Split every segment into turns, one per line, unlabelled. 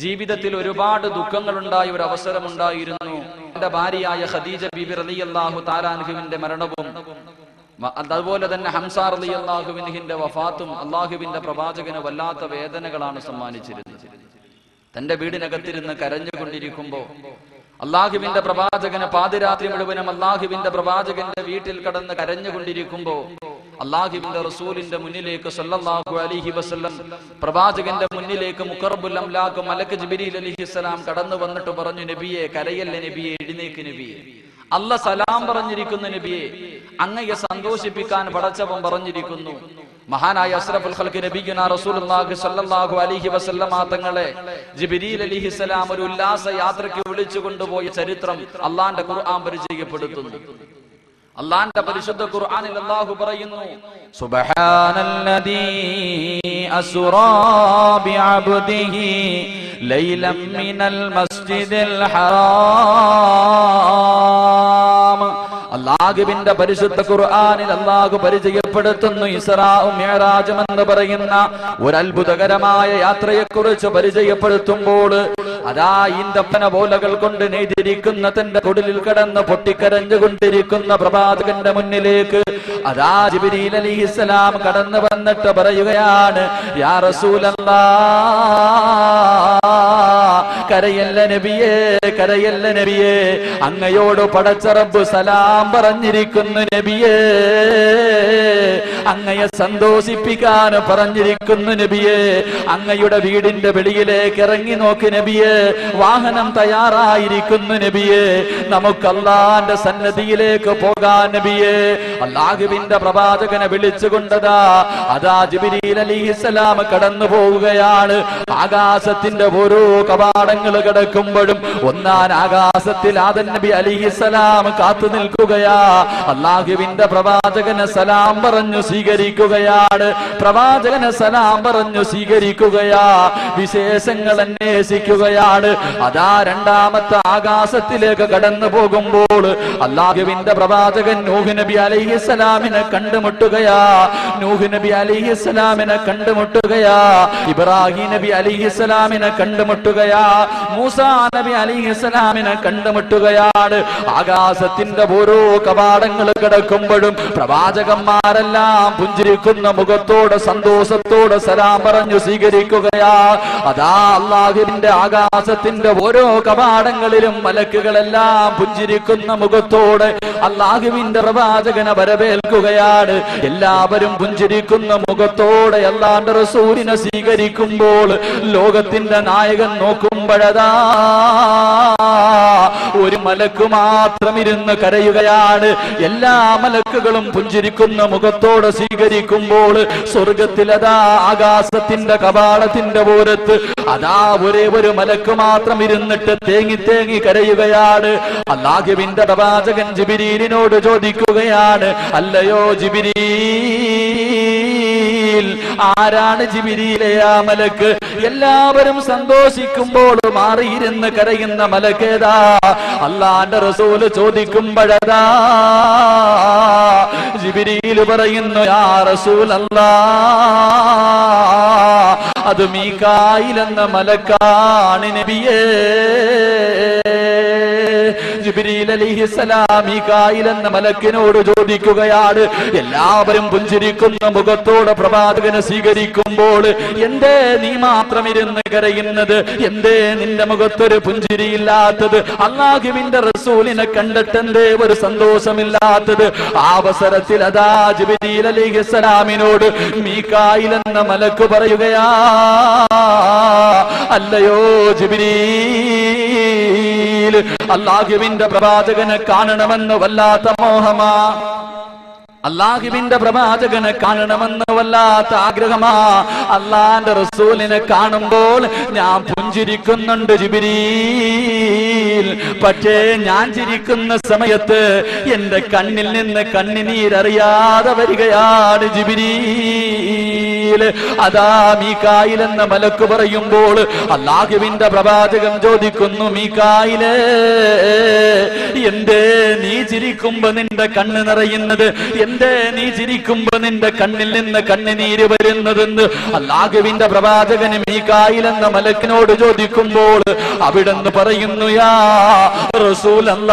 ജീവിതത്തിൽ ഒരുപാട് ദുഃഖങ്ങളുണ്ടായ ഒരു അവസരമുണ്ടായിരുന്നു. എന്റെ ഭാര്യയായ ഖദീജ ബീബി റളിയല്ലാഹു തആല അൻഹുവിന്റെ മരണവും അതുപോലെ തന്നെ ഹംസ റളിയല്ലാഹു അൻഹുവിന്റെ വഫാത്തും അല്ലാഹുവിന്റെ പ്രവാചകന് വല്ലാത്ത വേദനകളാണ് സമ്മാനിച്ചിരുന്നത്. തന്റെ വീടിനകത്തിരുന്ന് കരഞ്ഞുകൊണ്ടിരിക്കുമ്പോൾ അല്ലാഹുവിന്റെ പ്രവാചകന് പാതിരാത്രി മുഴുവനും അല്ലാഹുവിന്റെ പ്രവാചകന്റെ വീട്ടിൽ കടന്ന് കരഞ്ഞുകൊണ്ടിരിക്കുമ്പോൾ അല്ലാഹുവിന്റെ റസൂലിന്റെ മുന്നിലേക്ക് സല്ലല്ലാഹു അലൈഹി വസല്ലം പ്രവാചകന്റെ മുന്നിലേക്ക് മുഖറബുൽ അംലാഖ് മലക്ക് ജിബ്രീൽ അലൈഹിസ്സലാം കടന്നു വന്നിട്ട് പറഞ്ഞു, നബിയെ കരയല്ലേ നബിയെ, എഴുന്നേക്ക് നബിയെ, അല്ല സലാം പറഞ്ഞിരിക്കുന്നു നബിയെ, അങ്ങയെ സന്തോഷിപ്പിക്കാൻ പടച്ചവൻ പറഞ്ഞിരിക്കുന്നു. മഹാനായ അസ്റഫുൽ ഖൽഖ് നബിയുനാ റസൂലുള്ളാഹി സ്വല്ലല്ലാഹു അലൈഹി വസല്ലം തങ്ങളെ ജിബ്രീൽ അലൈഹിസ്സലാം ഒരു ഉല്ലാസ യാത്രയ്ക്ക് വിളിച്ചു കൊണ്ടുപോയ ചരിത്രം അല്ലാഹുവിന്റെ ഖുർആൻ പരിചയപ്പെടുത്തുന്നു. അല്ലാഹുവിന്റെ പരിശുദ്ധ ഖുർആനിൽ അല്ലാഹു പറയുന്നു, സുബ്ഹാനല്ലദീ അസ്റാ ബിഅബ്ദിഹി ലൈലൻ മിനൽ മസ്ജിദിൽ ഹറാം. അല്ലാഹുവിന്റെ പരിശുദ്ധ ഖുർആനിൽ അല്ലാഹു പരിചയപ്പെടുത്തുന്നു ഇസ്റാഉം മിഅ്റാജും എന്ന് പറയുന്ന ഒരു അത്ഭുതകരമായ യാത്രയെക്കുറിച്ച് പരിചയപ്പെടുത്തുമ്പോൾ അതാ ഈന്തപ്പന പോലകൾ കൊണ്ട് നെയ്തിരിക്കുന്ന തന്റെ കുടിലിൽ കിടന്ന് പൊട്ടിക്കരഞ്ഞുകൊണ്ടിരിക്കുന്ന പ്രവാചകന്റെ മുന്നിലേക്ക് അതാ ജിബ്രീൽ അലൈഹിസ്സലാം കടന്നു വന്നിട്ട് പറയുകയാണ്, യാ റസൂലല്ലാഹ്, കരയല്ല നബിയേ, കരയല്ല നബിയേ, അങ്ങയോട് പടച്ച റബ്ബ് സലാം പറഞ്ഞിരിക്കുന്നു നബിയേ, അങ്ങയെ സന്തോഷിപ്പിക്കാൻ പറഞ്ഞിരിക്കുന്നു നബിയേ, അങ്ങയുടെ വീടിന്റെ വെളിയിലേക്ക് ഇറങ്ങി നോക്ക് നബിയേ, വാഹനം തയ്യാറായിരിക്കുന്നു നബിയേ, നമുക്ക് അല്ലാഹുവിന്റെ സന്നിധിയിലേക്ക് പോകാൻ നബിയേ. അല്ലാഹുവിന്റെ പ്രവാചകനെ വിളിച്ചുകൊണ്ടതാ അതാ ജിബ്രീൽ അലൈഹിസ്സലാം കടന്നു പോവുകയാണ്. ആകാശത്തിന്റെ ഓരോ കവാടങ്ങൾ കിടക്കുമ്പോഴും ഒന്നാൻ ആകാശത്തിൽ ആദം നബി അലൈഹിസ്സലാം കാത്തു നിൽക്കുകയാ. അല്ലാഹുവിന്റെ പ്രവാചകനെ സലാം പറഞ്ഞു സ്വീകരിക്കുകയാണ്. പ്രവാചകനെ സലാം പറഞ്ഞു സ്വീകരിക്കുകയാ. വിശേഷങ്ങൾ അന്വേഷിക്കുകയാണ്. അതാ രണ്ടാമത്തെ ആകാശത്തിലേക്ക് കടന്നു പോകുമ്പോൾ അല്ലാഹുവിന്റെ പ്രവാചകൻ നൂഹ് നബി അലൈഹിസ്സലാമിനെ കണ്ടുമുട്ടുകയാ. നൂഹ് നബി അലൈഹിസ്സലാമിനെ കണ്ടുമുട്ടുകയാ. ഇബ്രാഹിം നബി അലൈഹിസ്സലാമിനെ കണ്ടുമുട്ടുകയാ. മൂസാ നബി അലൈഹിസ്സലാമിനെ കണ്ടുമുട്ടുകയാണ്. ആകാശത്തിന്റെ ഓരോ കവാടങ്ങൾ കിടക്കുമ്പോഴും പ്രവാചകന്മാരെല്ലാം പുഞ്ചിരിക്കുന്ന മുഖത്തോടെ സന്തോഷത്തോടെ സലാം പറഞ്ഞു സ്വീകരിക്കുകയാ. അതാ അല്ലാഹുവിന്റെ ആകാശത്തിന്റെ ഓരോ കവാടങ്ങളിലും മലക്കുകളെല്ലാം പുഞ്ചിരിക്കുന്ന മുഖത്തോടെ അല്ലാഹുവിന്റെ പ്രവാചകനെ വരവേൽക്കുകയാണ്. എല്ലാവരും പുഞ്ചിരിക്കുന്ന മുഖത്തോടെ അല്ലാഹുവിന്റെ റസൂലിനെ സ്വീകരിക്കുമ്പോൾ ലോകത്തിന്റെ നായകൻ നോക്കുമ്പോഴതാ ഒരു മലക്ക് മാത്രം ഇരുന്ന് കരയുകയാണ്. എല്ലാ മലക്കുകളും പുഞ്ചിരിക്കുന്ന മുഖത്തോടെ സ്വീകരിക്കുമ്പോൾ സ്വർഗത്തിലതാ ആകാശത്തിന്റെ കവാടത്തിന്റെ ഓരത്ത് അതാ ഒരേ ഒരു മലക്ക് മാത്രം ഇരുന്നിട്ട് തേങ്ങി തേങ്ങി കരയുകയാണ്. അല്ലാഹുവിന്റെ പ്രവാചകൻ ജിബ്രീലിനോട് ചോദിക്കുകയാണ്, അല്ലയോ ജിബ്രീൽ, ആരാണ് ജിബ്രീലേ ആ മലക്ക്? എല്ലാവരും സന്തോഷിക്കുമ്പോൾ മാറിയിരുന്ന് കരയുന്ന മലക്കേതാ? അല്ലാഹുവിന്റെ റസൂല് ചോദിക്കുമ്പോഴതാ ജിബ്രീൽ പറയുന്നു, യാ റസൂലല്ലാഹ്, അത് മീകായിൽ എന്ന മലക്കാണ് നബിയേ. ജിബ്രീൽ അലൈഹിസ്സലാം മീകായിൽ എന്ന മലക്കിനോട് ചോദിക്കുകയാണ്. എല്ലാവരും പുഞ്ചിരിക്കുന്ന മുഖത്തോടെ പ്രവാചകനെ സ്വീകരിക്കുമ്പോൾ എന്തേ നീ മാത്രം ഇരുന്ന് കരയുന്നത്? എന്തേ നിന്റെ മുഖത്തൊരു പുഞ്ചിരിയില്ലാത്തത്? അല്ലാഹുവിന്റെ റസൂലിനെ കണ്ടിട്ട് എന്തേ ഒരു സന്തോഷമില്ലാത്തത്? ആ അവസരത്തിൽ അതാ ജിബ്രീൽ അലൈഹിസ്സലാമിനോട് മീകായിൽ എന്ന മലക്ക് പറയുകയാ, അല്ലയോ ജിബ്രീൽ, അല്ലാഹുവിന്റെ പ്രവാചകനെ കാണണമെന്ന് വല്ലാത്ത മോഹമാ, അല്ലാഹുവിന്റെ പ്രവാചകനെ കാണണമെന്ന് വല്ലാത്ത ആഗ്രഹമാ. അല്ലാഹുവിന്റെ റസൂലിനെ കാണുമ്പോൾ ഞാൻ പുഞ്ചിരിക്കുന്നുണ്ട് ജിബ്രീൽ. പക്ഷേ ഞാൻ ചിരിക്കുന്ന സമയത്ത് എന്റെ കണ്ണിൽ നിന്ന് കണ്ണിനീരറിയാതെ വരികയാണ് ജിബ്രീൽ. അതാ മീകായിൽ എന്ന മലക്ക് പറയുമ്പോൾ അല്ലാഹുവിന്റെ പ്രവാചകൻ ചോദിക്കുന്നു, മീകായിലേ, എന്തേ നീ ചിരിക്കുമ്പോ നിന്റെ കണ്ണ് നിറയുന്നത്? എന്തേ നീ ചിരിക്കുമ്പോ നിന്റെ കണ്ണിൽ നിന്ന് കണ്ണുനീര് വരുന്നതെന്ന് അല്ലാഹുവിന്റെ പ്രവാചകന് മീകായിൽ എന്ന മലക്കിനോട് ചോദിക്കുമ്പോൾ അവിടെന്ന് പറയുന്നു, യാ റസൂലല്ലാഹ്,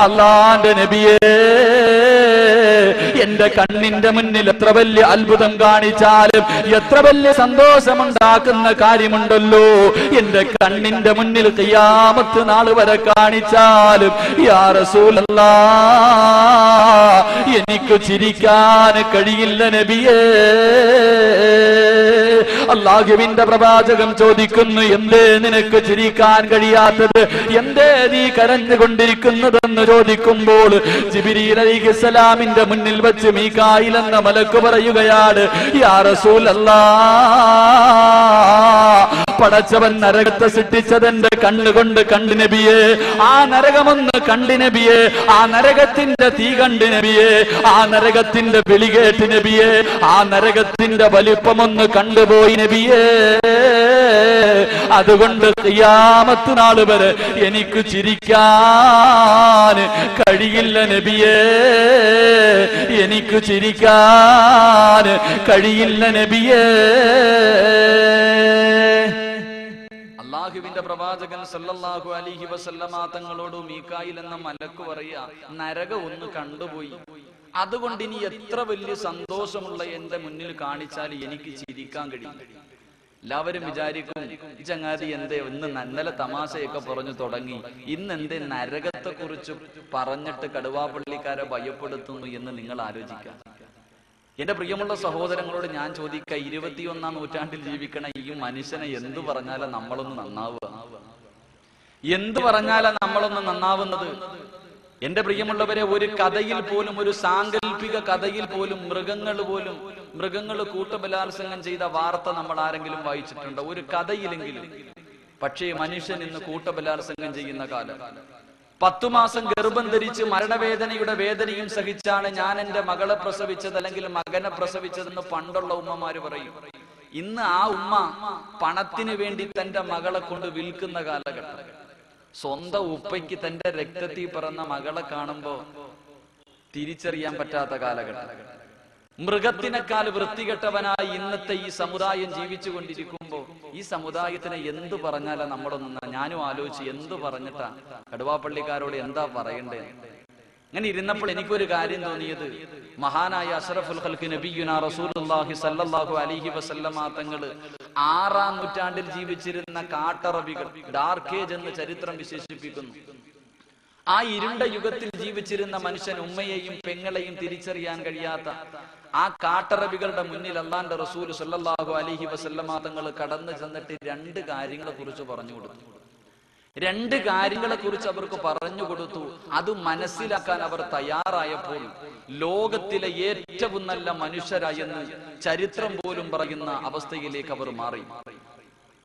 അല്ലാഹുവിന്റെ നബിയേ, എന്റെ കണ്ണിന്റെ മുന്നിൽ എത്ര വലിയ അത്ഭുതം കാണിച്ചാലും, എത്ര വലിയ സന്തോഷമുണ്ടാക്കുന്ന കാര്യമുണ്ടല്ലോ, എന്റെ കണ്ണിന്റെ മുന്നിൽ ഖിയാമത്ത് നാൾ വരെ കാണിച്ചാലും യാ റസൂലല്ലാഹ്, എനിക്ക് ചിരിക്കാൻ കഴിയില്ല നബിയേ. അല്ലാഹുവിന്റെ പ്രവാചകൻ ചോദിക്കുന്നു, എന്തേ നിനക്ക് ചിരിക്കാൻ കഴിയാത്തത്? എന്തേ നീ കരഞ്ഞുകൊണ്ടിരിക്കുന്നതെന്ന് ചോദിക്കുമ്പോൾ ജിബ്രീൽ അലൈഹിസ്സലാമിന്റെ മുന്നിൽ വെച്ച് മീകായിൽ എന്ന മലക്ക് പറയുകയാണ്, യാ റസൂലല്ലാഹ്, പടച്ചവൻ നരകത്തെ സൃഷ്ടിച്ചതെന്റെ കണ്ണുകൊണ്ട് കണ്ടു നബിയേ. ആ നരകമൊന്ന് കണ്ടു നബിയേ, ആ നരകത്തിന്റെ തീ കണ്ടു നബിയേ, ആ നരകത്തിന്റെ വിളി കേട്ട് നബിയേ, ആ നരകത്തിന്റെ വലിപ്പമൊന്ന് കണ്ടുപോയി നബിയേ. അതുകൊണ്ട് ഖിയാമത്ത് നാൾ വരെ എനിക്ക് ചിരിക്കാൻ കഴിയില്ല നബിയേ, എനിക്ക് ചിരിക്കാൻ കഴിയില്ല നബിയേ. അല്ലാഹുവിന്റെ പ്രവാചകൻ സല്ലല്ലാഹു അലൈഹി വസല്ലമ തങ്ങളോട് മീകായിൽ എന്ന മലക്ക് പറയാ, നരകം ഒന്ന് കണ്ടുപോയി, അതുകൊണ്ട് ഇനി എത്ര വലിയ സന്തോഷമുള്ള എന്റെ മുന്നിൽ കാണിച്ചാൽ എനിക്ക് ചിരിക്കാൻ കഴിയും. എല്ലാവരും വിചാരിക്കും, ഈ ചങ്ങാതി എന്തേ ഇന്നലെ തമാശയൊക്കെ പറഞ്ഞു തുടങ്ങി, ഇന്നെന്തേ നരകത്തെ കുറിച്ച് പറഞ്ഞിട്ട് കടുവാപ്പള്ളിക്കാരെ ഭയപ്പെടുത്തുന്നു എന്ന് നിങ്ങൾ ആലോചിക്കാം. എന്റെ പ്രിയമുള്ള സഹോദരങ്ങളോട് ഞാൻ ചോദിക്ക, 21-ാം നൂറ്റാണ്ടിൽ ജീവിക്കണ ഈ മനുഷ്യനെ എന്തു പറഞ്ഞാലാ നമ്മളൊന്ന് നന്നാവുക? എന്തു പറഞ്ഞാലാ നമ്മളൊന്ന് നന്നാവുന്നത്? എന്റെ പ്രിയമുള്ളവരെ, ഒരു കഥയിൽ പോലും, ഒരു സാങ്കല്പിക കഥയിൽ പോലും മൃഗങ്ങൾ കൂട്ടബലാത്സംഗം ചെയ്ത വാർത്ത നമ്മൾ ആരെങ്കിലും വായിച്ചിട്ടുണ്ടോ? ഒരു കഥയിലെങ്കിലും. പക്ഷേ മനുഷ്യൻ ഇന്ന് കൂട്ടബലാത്സംഗം ചെയ്യുന്ന കാലം. 10 മാസം ഗർഭം ധരിച്ച് മരണവേദനയുടെ വേദനയും സഹിച്ചാണ് ഞാൻ എന്റെ മകളെ പ്രസവിച്ചത് അല്ലെങ്കിൽ മകനെ പ്രസവിച്ചതെന്ന് പണ്ടുള്ള ഉമ്മമാര് പറയും. ഇന്ന് ആ ഉമ്മ പണത്തിന് വേണ്ടി തന്റെ മകളെ കൊണ്ട് വിൽക്കുന്ന കാലഘട്ടം. സ്വന്തം ഉപ്പയ്ക്ക് തന്റെ രക്തത്തിൽ പിറന്ന മകളെ കാണുമ്പോ തിരിച്ചറിയാൻ പറ്റാത്ത കാലഘട്ടം. മൃഗത്തിനേക്കാൾ വൃത്തികെട്ടവനായി ഇന്നത്തെ ഈ സമുദായം ജീവിച്ചു കൊണ്ടിരിക്കുമ്പോ ഈ സമുദായത്തിനെ എന്തു പറഞ്ഞാലാ നമ്മളൊന്ന്, ഞാനും ആലോചിച്ച് എന്തു പറഞ്ഞിട്ടാ കടുവാപ്പള്ളിക്കാരോട് എന്താ പറയണ്ടേ? അങ്ങനെ ഇരുന്നപ്പോൾ എനിക്കൊരു കാര്യം തോന്നിയത്, മഹാനായ അഷ്റഫുൽ ഖൽഖ് നബിയുനാ റസൂലുള്ളാഹി സ്വല്ലല്ലാഹു അലൈഹി വസല്ലമ തങ്ങൾ 6-ാം നൂറ്റാണ്ടിൽ ജീവിച്ചിരുന്ന കാട്ടറബികൾ, ഡാർക്ക് ഏജ് എന്ന് ചരിത്രം വിശേഷിപ്പിക്കുന്നു. ആ ഇരുണ്ട യുഗത്തിൽ ജീവിച്ചിരുന്ന മനുഷ്യൻ ഉമ്മയെയും പെങ്ങളെയും തിരിച്ചറിയാൻ കഴിയാത്ത ആ കാട്ടറബികളുടെ മുന്നിൽ അല്ലാഹുവിന്റെ റസൂൽ സ്വല്ലല്ലാഹു അലൈഹി വസല്ലമ തങ്ങൾ കടന്നു ചെന്നിട്ട് 2 കാര്യങ്ങളെ കുറിച്ച് പറഞ്ഞു കൊടുത്തു. 2 കാര്യങ്ങളെ കുറിച്ച് അവർക്ക് പറഞ്ഞു കൊടുത്തു. അത് മനസ്സിലാക്കാൻ അവർ തയ്യാറായപ്പോൾ ലോകത്തിലെ ഏറ്റവും നല്ല മനുഷ്യരായെന്ന് ചരിത്രം പോലും പറയുന്ന അവസ്ഥയിലേക്ക് അവർ മാറി.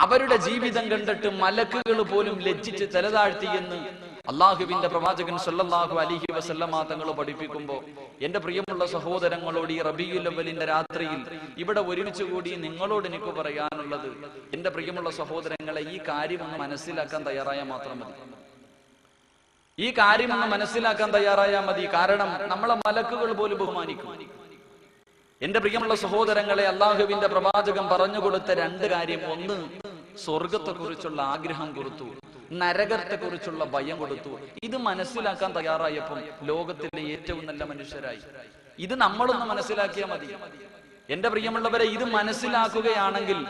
അവരുടെ ജീവിതം കണ്ടിട്ട് മലക്കുകൾ പോലും ലജ്ജിച്ച് തലതാഴ്ത്തിയെന്ന് അള്ളാഹുവിന്റെ പ്രവാചകൻ സല്ലല്ലാഹു അലൈഹി വസല്ലമ തങ്ങൾ പഠിപ്പിക്കുമ്പോൾ എന്റെ പ്രിയമുള്ള സഹോദരങ്ങളോട് ഈ റബീഉൽ അവ്വലിന്റെ രാത്രിയിൽ ഇവിടെ ഒരുമിച്ച് കൂടി നിങ്ങളോട് എനിക്ക് പറയാനുള്ളത്, എന്റെ പ്രിയമുള്ള സഹോദരങ്ങളെ, ഈ കാര്യം ഒന്ന് മനസ്സിലാക്കാൻ തയ്യാറായാൽ മാത്രം മതി. ഈ കാര്യം ഒന്ന് മനസ്സിലാക്കാൻ തയ്യാറായാൽ മതി. കാരണം നമ്മളെ മലക്കുകൾ പോലും ബഹുമാനിക്കും. എന്റെ പ്രിയമുള്ള സഹോദരങ്ങളെ, അള്ളാഹുവിന്റെ പ്രവാചകൻ പറഞ്ഞു കൊടുത്ത 2 കാര്യം, ഒന്ന് സ്വർഗത്തെ കുറിച്ചുള്ള ആഗ്രഹം കൊടുത്തു, നരകത്തെ കുറിച്ചുള്ള ഭയം കൊടുത്തു. ഇത് മനസ്സിലാക്കാൻ തയ്യാറായപ്പം ലോകത്തിലെ ഏറ്റവും നല്ല മനുഷ്യരായി. ഇത് നമ്മളൊന്ന് മനസ്സിലാക്കിയാൽ മതി. എന്റെ പ്രിയമുള്ളവരെ, ഇത് മനസ്സിലാക്കുകയാണെങ്കിൽ,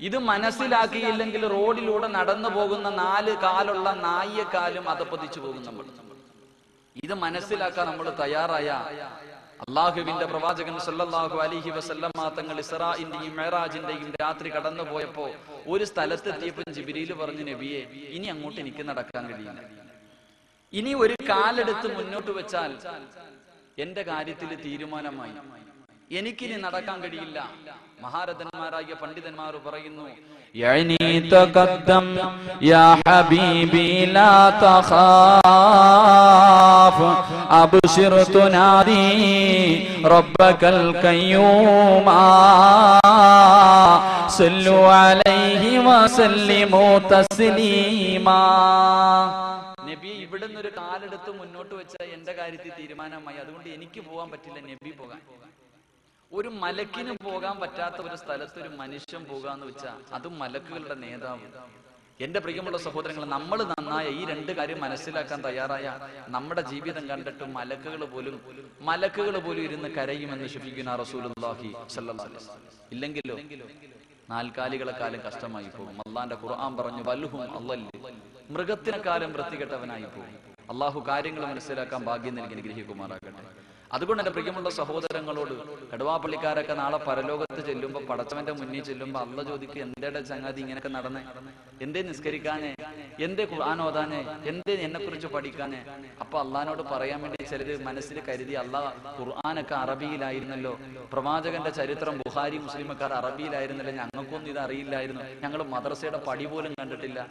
ഇത് മനസ്സിലാക്കിയില്ലെങ്കിൽ റോഡിലൂടെ നടന്നു പോകുന്ന 4 കാലുള്ള നായക്കാലും അതപ്പതിച്ചു പോകും നമ്മൾ. ഇത് മനസ്സിലാക്കാൻ നമ്മൾ തയ്യാറായ അള്ളാഹുവിന്റെ പ്രവാചകൻ സല്ലല്ലാഹു അലൈഹി വസല്ലമ തങ്ങൾ ഇസ്രാഇന്റെയും മിഅ്റാജിന്റെയും രാത്രി കടന്നു പോയപ്പോ ഒരു സ്ഥലത്തെത്തിയപ്പോൾ ജിബ്രീൽ പറഞ്ഞു, നബിയെ, ഇനി അങ്ങോട്ട് എനിക്ക് നടക്കാൻ കഴിയില്ല. ഇനി ഒരു കാലെടുത്ത് മുന്നോട്ട് വെച്ചാൽ എന്റെ കാര്യത്തിൽ തീരുമാനമായി. എനിക്കിനി നടക്കാൻ കഴിയില്ല. മഹാരഥന്മാരായ പണ്ഡിതന്മാർ പറയുന്നു,
يعني تقدم يا حبيبي لا تخاف أبشر تنادي ربك القيوم صلوا عليه وسلموا تسليما.
നബി ഇവിടെ നിന്ന് ഒരു കാലെടുത്ത് മുന്നോട്ട് വെച്ചാൽ എന്റെ കാര്യത്തിൽ തീരുമാനമായി, അതുകൊണ്ട് എനിക്ക് പോകാൻ പറ്റില്ല, നബി പോകാൻ. ഒരു മലക്കിന് പോകാൻ പറ്റാത്ത ഒരു സ്ഥലത്ത് ഒരു മനുഷ്യൻ പോകാന്ന് വെച്ചാൽ അതും മലക്കുകളുടെ നേതാവ്. എന്റെ പ്രിയമുള്ള സഹോദരങ്ങൾ, നമ്മൾ നന്നായ ഈ രണ്ട് കാര്യം മനസ്സിലാക്കാൻ തയ്യാറായ നമ്മുടെ ജീവിതം കണ്ടിട്ട് മലക്കുകൾ പോലും ഇരുന്ന് കരയുമെന്ന് ശഫീഖുന റസൂലുള്ളാഹി സ്വല്ലല്ലാഹു അലൈഹി വസല്ലം. ഇല്ലെങ്കിലോ നാൽക്കാലികളെക്കാലം കഷ്ടമായി പോകും. അള്ളാന്റെ ഖുർആൻ പറഞ്ഞു, വൽഹും അള്ളൽ, മൃഗത്തിനെക്കാലം വൃത്തികെട്ടവനായി പോകും. അള്ളാഹു കാര്യങ്ങൾ മനസ്സിലാക്കാൻ ഭാഗ്യം നൽകി അനുഗ്രഹിക്കുമാറാകട്ടെ. അതുകൊണ്ട് എന്റെ പ്രിയമുള്ള സഹോദരങ്ങളോട്, കടുവാപ്പള്ളിക്കാരൊക്കെ നാളെ പരലോകത്ത് ചെല്ലുമ്പോൾ, പടച്ചവന്റെ മുന്നിൽ ചെല്ലുമ്പോൾ അള്ള ചോദിക്കും, എന്തേടെ ചങ്ങാതി ഇങ്ങനെയൊക്കെ നടന്നേ, എന്തേ നിസ്കരിക്കാനേ, എന്തേ ഖുർആൻ ഓതാനേ, എന്തേ എന്നെ കുറിച്ച് പഠിക്കാനേ? അപ്പൊ അള്ളഹാനോട് പറയാൻ വേണ്ടി ചിലര് മനസ്സിൽ കരുതി, അള്ളാഹ് ഖുർആനൊക്കെ അറബിയിലായിരുന്നല്ലോ, പ്രവാചകന്റെ ചരിത്രം ബുഖാരി മുസ്ലിമൊക്കെ അറബിയിലായിരുന്നല്ലോ, ഞങ്ങൾക്കൊന്നും ഇത് അറിയില്ലായിരുന്നു, ഞങ്ങൾ മദ്രസയുടെ പടി പോലും കണ്ടിട്ടില്ല,